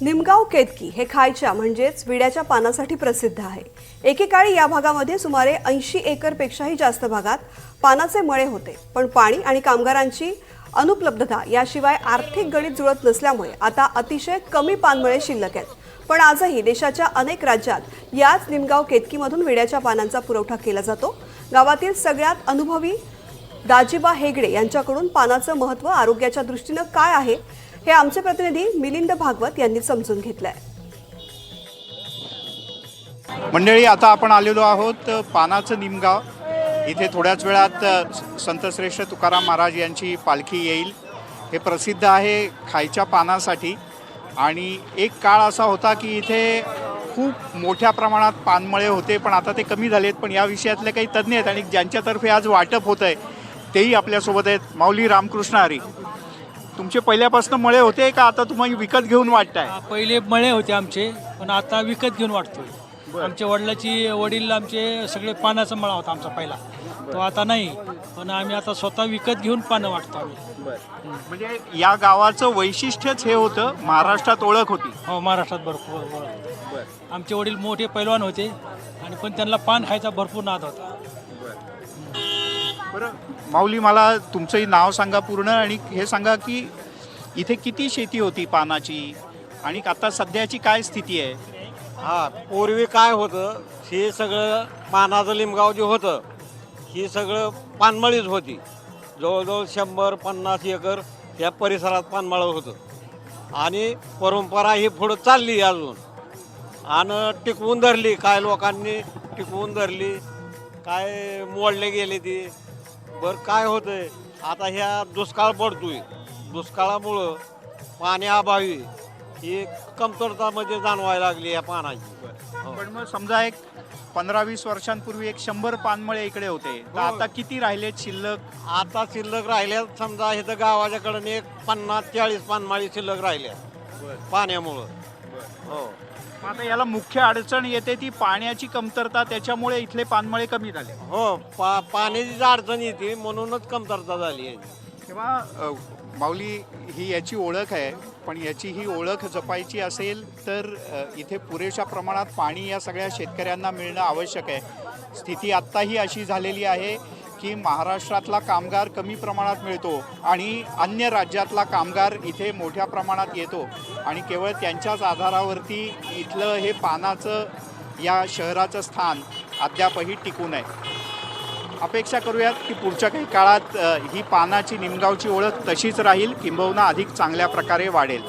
निमगाव केतकी हे खायच्या म्हणजेच विड्याच्या पानासाठी प्रसिद्ध आहे। एकेकाळी या भागामध्ये सुमारे 80 एकरपेक्षाही जास्त भागात पानाचे मळे होते, पण पाणी आणि कामगारांची अनुपलब्धता याशिवाय आर्थिक गणित जुळत नसल्यामुळे आता अतिशय कमी पानमळे शिल्लक आहेत। पण आजही देशाच्या अनेक राज्यात याच निमगाव केतकीमधून विड्याच्या पानांचा पुरवठा केला जातो। गावातील सगळ्यात अनुभवी दाजीबा हेगडे यांच्याकडून पानाचं महत्त्व आरोग्याच्या दृष्टीने काय आहे हे आमचे प्रतिनिधी मिलिंद भागवत यांनी समजून घेतलंय। मंडळी, आता आपण आलेलो आहोत पानाचं निमगाव। इथे थोड्याच वेळात संतश्रेष्ठ तुकाराम महाराज यांची पालखी येईल। हे प्रसिद्ध आहे खायच्या पानासाठी आणि एक काळ असा होता की इथे खूप मोठ्या प्रमाणात पानमळे होते, पण आता ते कमी झालेत। पण या विषयातले काही तज्ञ आहेत आणि ज्यांच्यातर्फे आज वाटप होत आहे तेही आपल्यासोबत आहेत। माऊली रामकृष्ण हरी, तुमचे पहिल्यापासून मळे होते का आता तुम्ही विकत घेऊन वाटताय? पहिले मळे होते आमचे, पण आता विकत घेऊन वाटतोय। आमच्या वडील आमचे सगळे पानाचा मळा होता आमचा पहिला, तो आता नाही, पण आम्ही आता स्वतः विकत घेऊन पानं वाटतो आम्ही। म्हणजे या गावाचं वैशिष्ट्यच हे होतं, महाराष्ट्रात ओळख होती। हो, महाराष्ट्रात भरपूर आमचे वडील मोठे पैलवान होते आणि पण त्यांना पान खायचा भरपूर नाद होता। बरं माऊली, मला तुमचंही नाव सांगा पूर्ण आणि हे सांगा की इथे किती शेती होती पानाची आणि आता सध्याची काय स्थिती आहे? पूर्वी काय होतं, हे सगळं पानाचं लिमगाव जे होतं ही सगळं पानमळीच होती। जवळजवळ 100-50 एकर या परिसरात पानमळं होतं आणि परंपरा ही पुढं चालली अजून आणि टिकवून धरली। काय लोकांनी टिकवून धरली, काय मोडले गेले ती। बरं काय होतंय आता, ह्या दुष्काळ पडतोय, दुष्काळामुळं पाण्याअभावी ही कमतरता म्हणजे जाणवायला लागली या पानाची। पण मग समजा एक 15-20 वर्षांपूर्वी 100 पानमळे इकडे होते, तर आता किती राहिलेत शिल्लक? आता शिल्लक राहिल्या समजा इथं गावाच्याकडे एक 50-40 पानमाळी शिल्लक राहिल्या पाण्यामुळं। हो, आता याला मुख्य अडचण येते ती पाण्याची कमतरता, त्याच्यामुळे इथले पानमळे कमी झाले। हो, पाण्याची अडचण येते म्हणूनच कमतरता झाली आहे। तेव्हा माऊली, ही याची ओळख आहे, पण याची ही ओळख जपायची असेल तर इथे पुरेशा प्रमाणात पाणी या सगळ्या शेतकऱ्यांना मिळणं आवश्यक आहे। स्थिती आत्ताही अशी झालेली आहे की महाराष्ट्रातला कामगार कमी प्रमाणात मिळतो आणि अन्य राज्यातला कामगार इथे मोठ्या प्रमाणात येतो आणि केवळ त्यांच्याच आधारावरती इथलं हे पानाचं या शहराचं स्थान अद्यापही टिकून आहे। अपेक्षा करूयात की पुढच्या काही काळात ही पानाची निमगावची ओळख तशीच राहील, किंबहुना अधिक चांगल्या प्रकारे वाढेल।